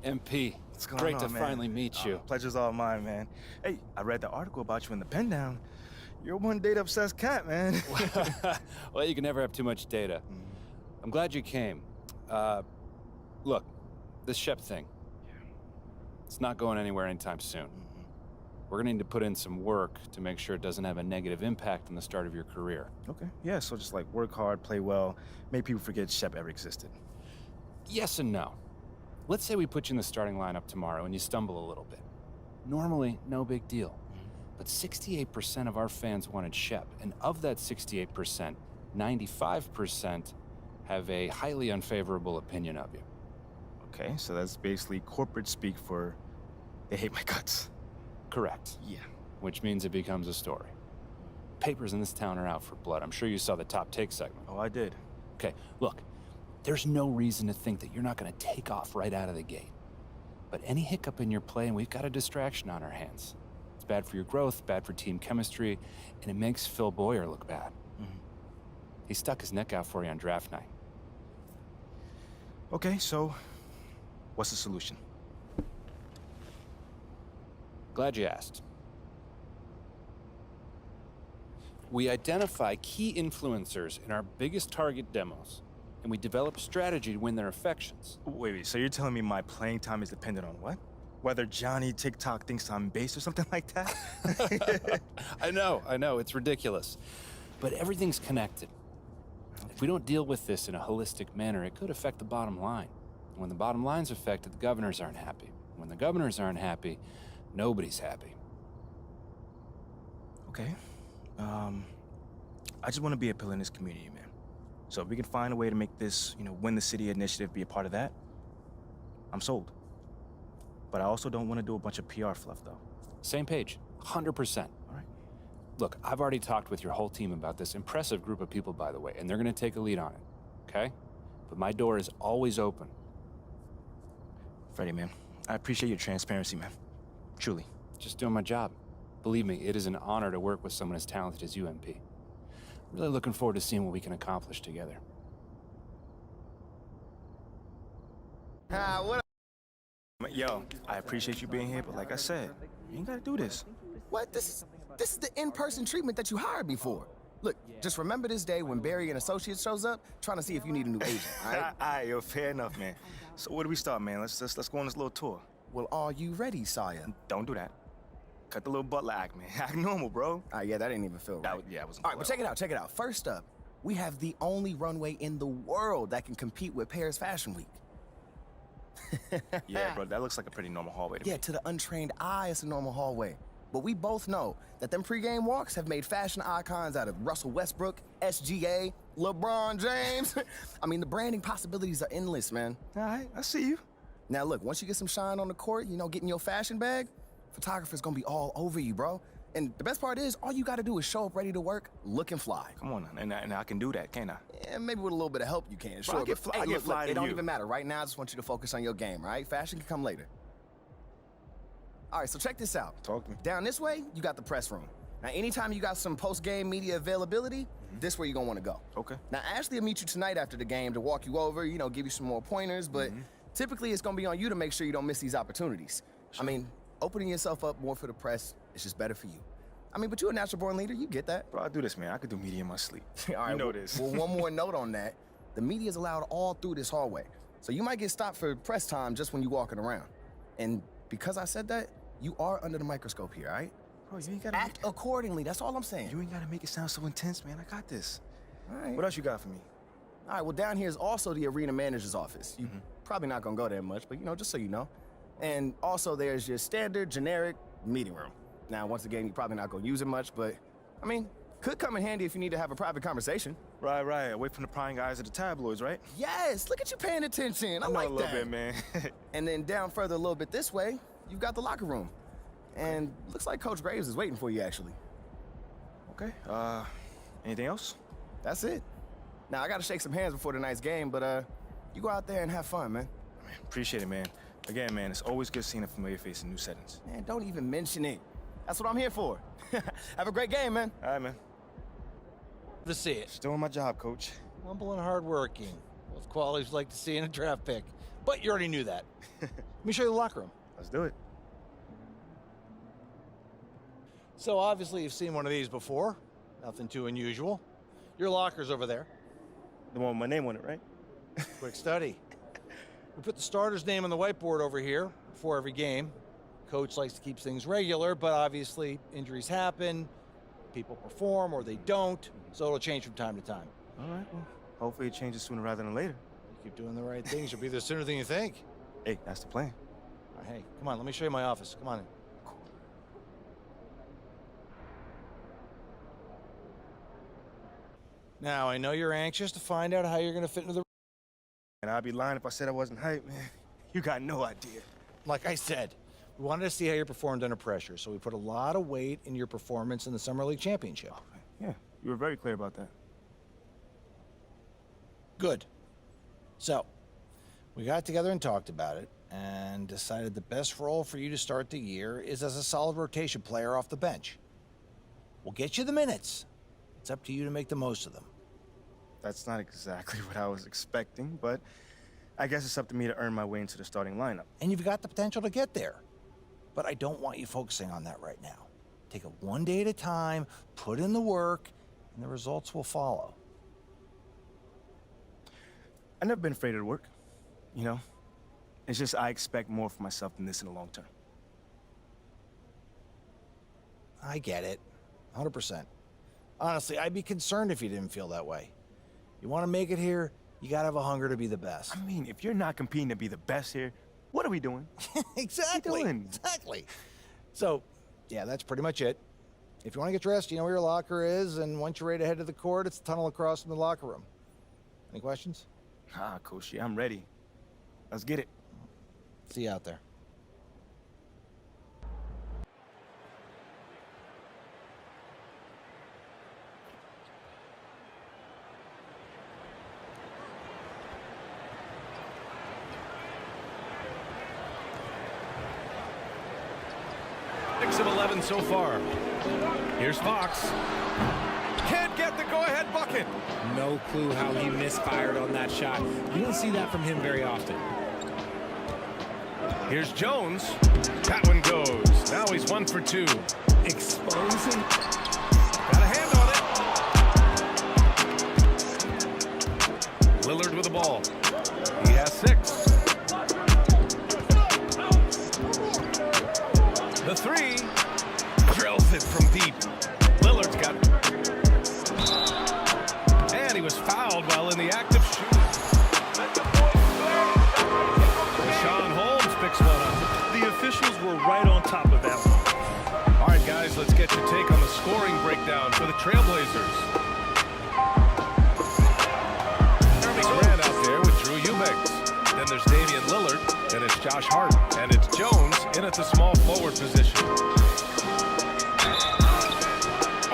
MP, What's going great on, to man? finally meet you. Pleasure's all mine, man. Hey, I read the article about you in the pen down. You're one data-obsessed cat, man. Well, you can never have too much data. I'm glad you came. Look, this Shep thing, it's not going anywhere anytime soon. We're gonna need to put in some work to make sure it doesn't have a negative impact on the start of your career. Okay, yeah, so just like work hard, play well, make people forget Shep ever existed. Yes and no. Let's say we put you in the starting lineup tomorrow and you stumble a little bit. Normally, no big deal. But 68% of our fans wanted Shep, and of that 68%, 95% have a highly unfavorable opinion of you. Okay, so that's basically corporate speak for they hate my guts. Correct. Yeah. Which means it becomes a story. Papers in this town are out for blood. I'm sure you saw the top take segment. Oh, I did. Okay, look, there's no reason to think that you're not going to take off right out of the gate. But any hiccup in your play, and we've got a distraction on our hands. It's bad for your growth, bad for team chemistry, and it makes Phil Boyer look bad. He stuck his neck out for you on draft night. Okay, so what's the solution? Glad you asked. We identify key influencers in our biggest target demos, and we develop strategy to win their affections. Wait, so you're telling me my playing time is dependent on what? Whether Johnny TikTok thinks I'm base or something like that? I know, it's ridiculous. But everything's connected. If we don't deal with this in a holistic manner, it could affect the bottom line. And when the bottom line's affected, the governors aren't happy. When the governors aren't happy, nobody's happy. Okay. I just want to be a pillar in this community, man. So if we can find a way to make this, win the city initiative be a part of that, I'm sold. But I also don't want to do a bunch of PR fluff, though. Same page, 100%. All right. Look, I've already talked with your whole team about this impressive group of people, by the way, and they're going to take a lead on it, okay? But my door is always open. Freddie, man, I appreciate your transparency, man. Truly. Just doing my job. Believe me, it is an honor to work with someone as talented as you, MP. I'm really looking forward to seeing what we can accomplish together. What up? Yo, I appreciate you being here, but like I said, you ain't gotta do this. What? This is the in-person treatment that you hired me for. Look, just remember this day when Barry and Associates shows up, trying to see if you need a new agent, all right? All right, yo, fair enough, man. So where do we start, man? Let's go on this little tour. Well, are you ready, Sire? Don't do that. Cut the little butler act, man. Act normal, bro. Yeah, that didn't even feel right. Yeah, it wasn't All right, but check it out. First up, we have the only runway in the world that can compete with Paris Fashion Week. Yeah, bro, that looks like a pretty normal hallway to me. Yeah, to the untrained eye, it's a normal hallway. But we both know that them pregame walks have made fashion icons out of Russell Westbrook, SGA, LeBron James. I mean, the branding possibilities are endless, man. All right, I see you. Now, look, once you get some shine on the court, getting your fashion bag, photographer's gonna be all over you, bro. And the best part is, all you gotta do is show up ready to work, looking fly. Come on, and I can do that, can't I? Yeah, maybe with a little bit of help you can, sure. I get fly, but, hey, look, to it don't you. even matter. Right now, I just want you to focus on your game, right? Fashion can come later. All right, so check this out. Talk to me. Down this way, you got the press room. Now, anytime you got some post-game media availability, this where you're gonna wanna go. Okay. Now, Ashley will meet you tonight after the game to walk you over, give you some more pointers, but typically it's gonna be on you to make sure you don't miss these opportunities. Sure. I mean, opening yourself up more for the press is just better for you. I mean, but you're a natural-born leader, you get that. Bro, I do this, man. I could do media in my sleep. All right, you know this. Well, one more note on that. The media is allowed all through this hallway. So you might get stopped for press time just when you're walking around. And because I said that, you are under the microscope here, all right? Bro, you ain't gotta act accordingly, that's all I'm saying. You ain't gotta make it sound so intense, man. I got this. All right. What else you got for me? All right, well, down here is also the arena manager's office. You're probably not gonna go there much, but just so you know. And also there's your standard, generic meeting room. Now, once again, you're probably not gonna use it much, but, I mean, could come in handy if you need to have a private conversation. Right. Away from the prying eyes of the tabloids, right? Yes, look at you paying attention. I know like a little that. bit, man. And then down further a little bit this way, you've got the locker room. And looks like Coach Graves is waiting for you, actually. Okay, anything else? That's it. Now, I gotta shake some hands before tonight's game, but you go out there and have fun, man. Man, appreciate it, man. Again, man, it's always good seeing a familiar face in new settings. Man, don't even mention it. That's what I'm here for. Have a great game, man. All right, man. To see it. Still on my job, Coach. Humble and hardworking. Both qualities like to see in a draft pick. But you already knew that. Let me show you the locker room. Let's do it. So obviously you've seen one of these before. Nothing too unusual. Your locker's over there. The one with my name on it, right? Quick study. We put the starter's name on the whiteboard over here before every game. Coach likes to keep things regular, but obviously injuries happen, people perform or they don't, so it'll change from time to time. All right, well, hopefully it changes sooner rather than later. You keep doing the right things, you'll be there sooner than you think. Hey, that's the plan. All right, hey, come on, let me show you my office. Come on in. Now, I know you're anxious to find out how you're going to fit into the... And I'd be lying if I said I wasn't hyped, man. You got no idea. Like I said, we wanted to see how you performed under pressure, so we put a lot of weight in your performance in the Summer League Championship. Yeah, you were very clear about that. Good. So, we got together and talked about it and decided the best role for you to start the year is as a solid rotation player off the bench. We'll get you the minutes. It's up to you to make the most of them. That's not exactly what I was expecting, but I guess it's up to me to earn my way into the starting lineup. And you've got the potential to get there. But I don't want you focusing on that right now. Take it one day at a time, put in the work, and the results will follow. I've never been afraid of the work, you know? It's just I expect more for myself than this in the long term. I get it, 100%. Honestly, I'd be concerned if you didn't feel that way. You want to make it here, you gotta have a hunger to be the best. I mean, if you're not competing to be the best here, what are we doing? Exactly. What are you doing? Exactly. So, yeah, that's pretty much it. If you want to get dressed, you know where your locker is, and once you're ready to head to the court, it's the tunnel across from the locker room. Any questions? Ah, Coachy, I'm ready. Let's get it. See you out there. Of 11 so far. Here's Fox. Can't get the go-ahead bucket. No clue how he misfired on that shot. You don't see that from him very often. Here's Jones. That one goes. Now he's 1 for 2. Exposing. Got a hand on it. Lillard with the ball. He has 6. The 3 drills it from deep. Lillard's got it. And he was fouled while in the act of shooting. Sean Holmes picks one up. The officials were right on top of that one. All right, guys, let's get your take on the scoring breakdown for the Trailblazers. Durant out there with Drew Eubanks. Then there's Damian Lillard, and it's Josh Hart, and it's Jones in at the small forward position.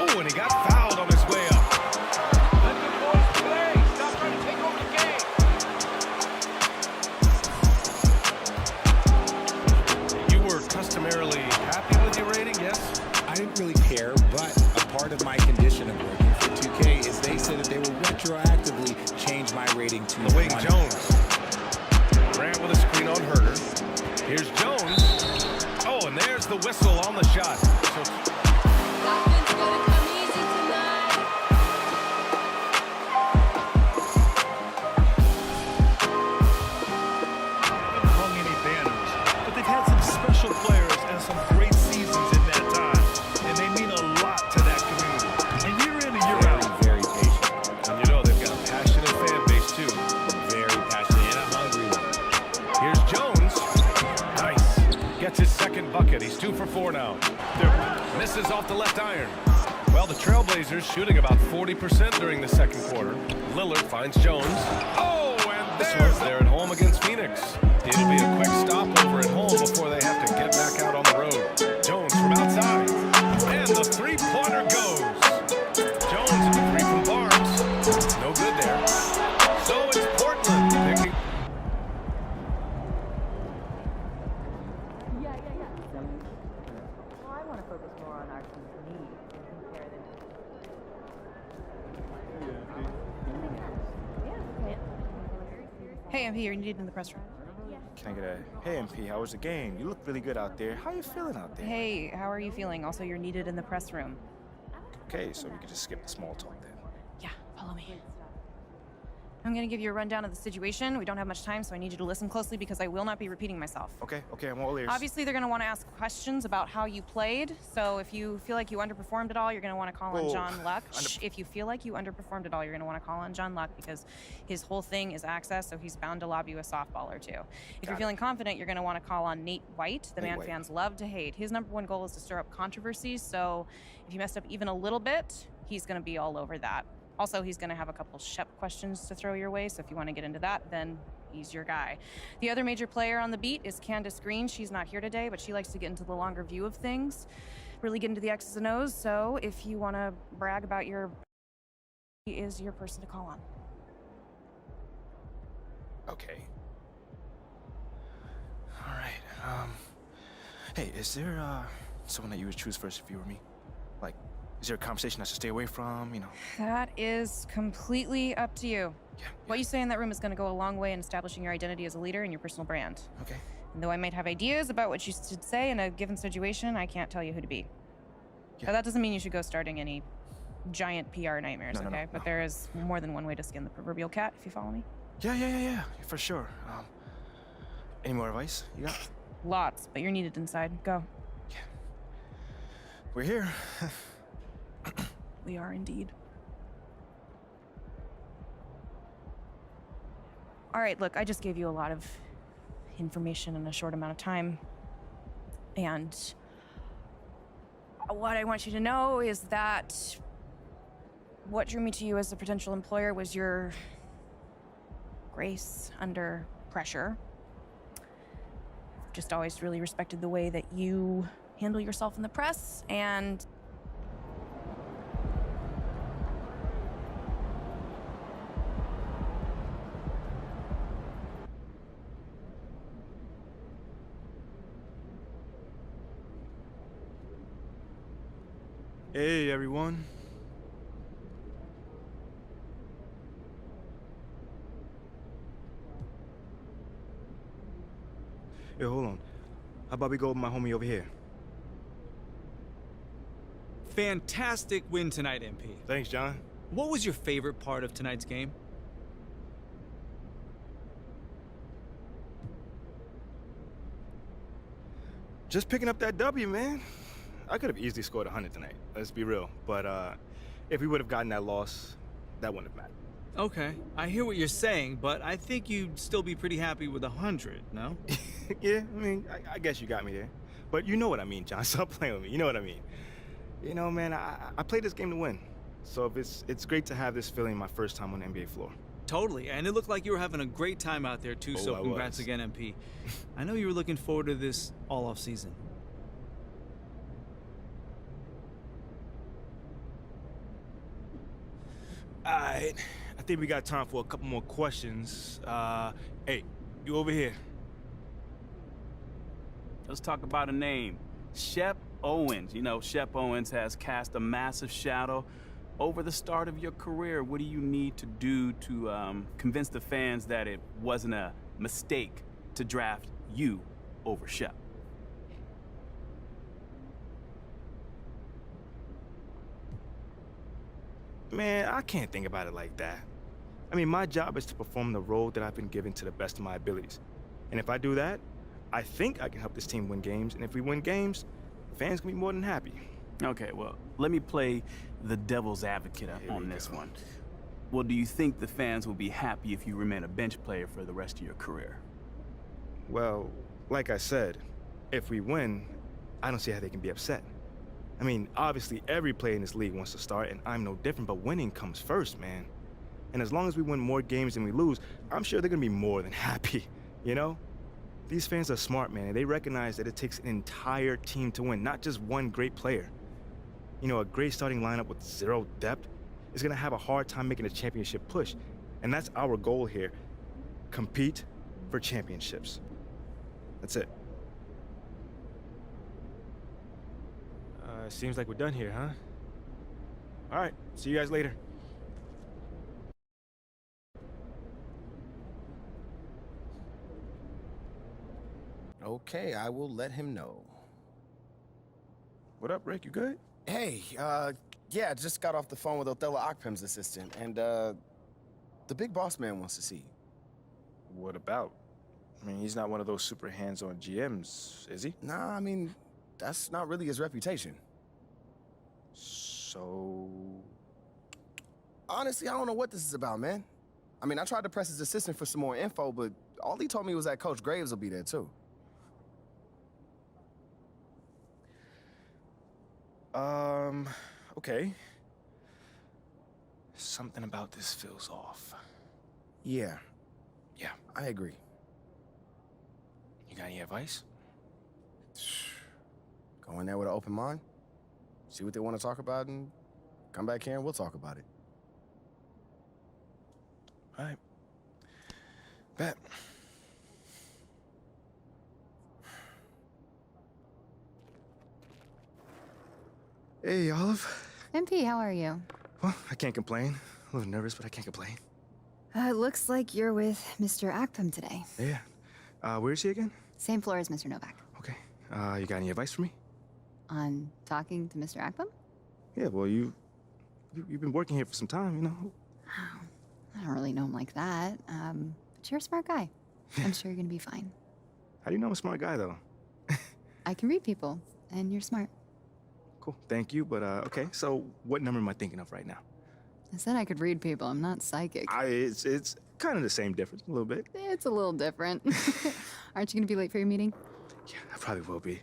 Oh, and he got fouled on his way up. Let the boys play. Stop trying to take over the game. You were customarily happy with your rating, yes? I didn't really care, but a part of my condition of working for 2K is they said that they will retroactively change my rating to The wing 1. Jones. Grant with a screen on Herder. Here's Jones. Oh, and there's the whistle on the shot. So Nothing's gonna come easy tonight. Haven't hung any banners, but they've had some special players and some great seasons in that time, and they mean a lot to that community. And year in and year out. Very patient. and you know they've got a passionate fan base too. Very passionate and a hungry one. Here's Jones. Nice. Gets his second bucket. He's 2 for 4 now. Misses off the left iron. Well, the Trailblazers shooting about 40% during the second quarter. Lillard finds Jones. Oh, and This there's one's there at home against Phoenix. It'll be a quick stopover at home before they have to get back out on the road. Jones from outside. And the three-pointer goes. Jones with the 3 from Barnes. No good there. So it's Portland picking. Yeah. Well, I want to focus more on our team's needs and compare them. Yeah, okay. Hey, I'm here. You need in the press room. Can I get a, hey MP, how was the game? You look really good out there. How you feeling out there? Hey, how are you feeling? Also, you're needed in the press room. Okay, so we could just skip the small talk then. Yeah, follow me. I'm gonna give you a rundown of the situation. We don't have much time, so I need you to listen closely because I will not be repeating myself. Okay, I'm all ears. Obviously, they're gonna want to ask questions about how you played. So if you feel like you underperformed at all, you're gonna want to call on John Luck. If you feel like you underperformed at all, you're gonna want to call on John Luck because his whole thing is access, so he's bound to lob you a softball or two. If you're feeling confident, you're gonna want to call on Nate White, the man fans love to hate. His #1 goal is to stir up controversies, so if you messed up even a little bit, he's gonna be all over that. Also, he's going to have a couple Shep questions to throw your way, so if you want to get into that, then he's your guy. The other major player on the beat is Candace Green. She's not here today, but she likes to get into the longer view of things, really get into the X's and O's, so if you want to brag about your... he is your person to call on. Okay. All right. Hey, is there someone that you would choose first if you were me? Like, is there a conversation I should stay away from, you know? That is completely up to you. Yeah. What you say in that room is going to go a long way in establishing your identity as a leader and your personal brand. Okay. And though I might have ideas about what you should say in a given situation, I can't tell you who to be. Yeah. But that doesn't mean you should go starting any giant PR nightmares, No, okay? But there is more than one way to skin the proverbial cat, if you follow me. Yeah, for sure. Any more advice you got? Lots, but you're needed inside. Go. Yeah. We're here. We are indeed. All right, look, I just gave you a lot of information in a short amount of time. And what I want you to know is that what drew me to you as a potential employer was your grace under pressure. I've just always really respected the way that you handle yourself in the press, and Hey, everyone. Hey, hold on. How about we go with my homie over here? Fantastic win tonight, MP. Thanks, John. What was your favorite part of tonight's game? Just picking up that W, man. I could have easily scored 100 tonight, let's be real. But if we would have gotten that loss, that wouldn't have mattered. Okay, I hear what you're saying, but I think you'd still be pretty happy with 100, no? Yeah, I mean, I guess you got me there. But you know what I mean, John. Stop playing with me. You know what I mean. You know, man, I played this game to win. So it's great to have this feeling my first time on the NBA floor. Totally, and it looked like you were having a great time out there, too, so congrats again, MP. I know you were looking forward to this all off season. All right, I think we got time for a couple more questions. Hey, you over here. Let's talk about a name. Shep Owens. You know, Shep Owens has cast a massive shadow over the start of your career. What do you need to do to convince the fans that it wasn't a mistake to draft you over Shep? Man, I can't think about it like that. I mean, my job is to perform the role that I've been given to the best of my abilities. And if I do that, I think I can help this team win games. And if we win games, fans can be more than happy. Okay, well, let me play the devil's advocate on this one. Well, do you think the fans will be happy if you remain a bench player for the rest of your career? Well, like I said, if we win, I don't see how they can be upset. I mean, obviously every player in this league wants to start, and I'm no different, but winning comes first, man. And as long as we win more games than we lose, I'm sure they're gonna be more than happy, you know? These fans are smart, man, and they recognize that it takes an entire team to win, not just one great player. You know, a great starting lineup with zero depth is gonna have a hard time making a championship push. And that's our goal here. Compete for championships. That's it. Seems like we're done here, huh? All right, see you guys later. Okay, I will let him know. What up, Rick? You good? Hey, yeah, just got off the phone with Othello Akpem's assistant, and, the big boss man wants to see you. What about? I mean, he's not one of those super hands-on GMs, is he? Nah, I mean, that's not really his reputation. So... Honestly, I don't know what this is about, man. I mean, I tried to press his assistant for some more info, but all he told me was that Coach Graves will be there, too. Okay. Something about this feels off. Yeah. Yeah. I agree. You got any advice? Go in there with an open mind, see what they want to talk about, and come back here and we'll talk about it. All right. Bet. Hey, Olive. MP, how are you? Well, I can't complain. A little nervous, but I can't complain. Looks like you're with Mr. Akpem today. Yeah. Where is he again? Same floor as Mr. Novak. Okay. You got any advice for me? On talking to Mr. Akpem? Yeah, well, you've been working here for some time, you know? Oh, I don't really know him like that. But you're a smart guy. I'm sure you're gonna be fine. How do you know I'm a smart guy, though? I can read people, and you're smart. Cool, thank you, but okay, so what number am I thinking of right now? I said I could read people. I'm not psychic. It's kind of the same difference, a little bit. It's a little different. Aren't you gonna be late for your meeting? Yeah, I probably will be.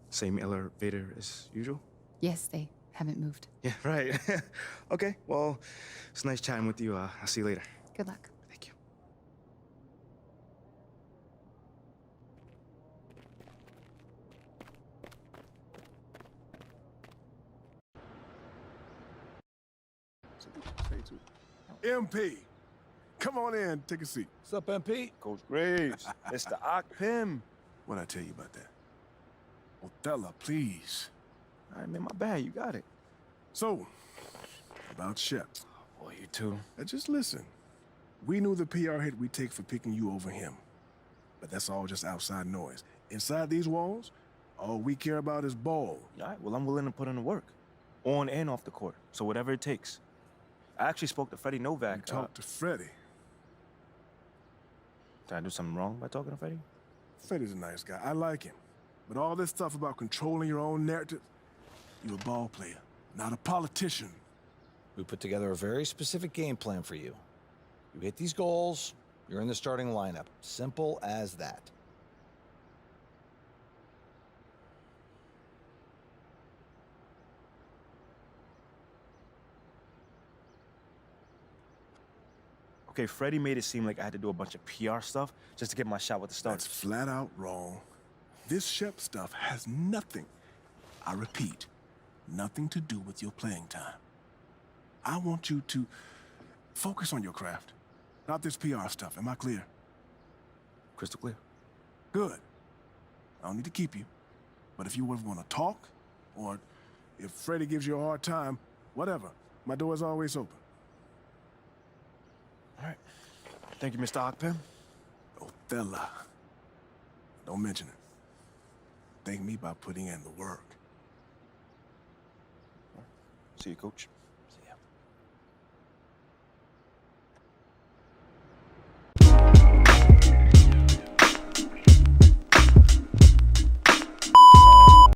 Same elevator as usual? Yes, they haven't moved. Yeah, right. Okay, well, it's nice chatting with you. I'll see you later. Good luck. Thank you. MP, come on in, take a seat. What's up, MP? Coach Graves, Mr. Akpem. What'd I tell you about that? Othello, please. All right, man, my bad. You got it. So, about Shep. Oh, boy, you too. Now just listen. We knew the PR hit we'd take for picking you over him. But that's all just outside noise. Inside these walls, all we care about is ball. All right, well, I'm willing to put in the work. On and off the court. So whatever it takes. I actually spoke to Freddie Novak. You talked to Freddie? Did I do something wrong by talking to Freddie? Freddie's a nice guy. I like him. But all this stuff about controlling your own narrative, you're a ball player, not a politician. We put together a very specific game plan for you. You hit these goals, you're in the starting lineup. Simple as that. Okay, Freddie made it seem like I had to do a bunch of PR stuff just to get my shot with the Stars. That's flat out wrong. This Shep stuff has nothing, I repeat, nothing to do with your playing time. I want you to focus on your craft, not this PR stuff. Am I clear? Crystal clear. Good. I don't need to keep you. But if you ever want to talk, or if Freddie gives you a hard time, whatever, my door is always open. All right. Thank you, Mr. Akpem. Othello. Don't mention it. Thank me by putting in the work. See you, Coach.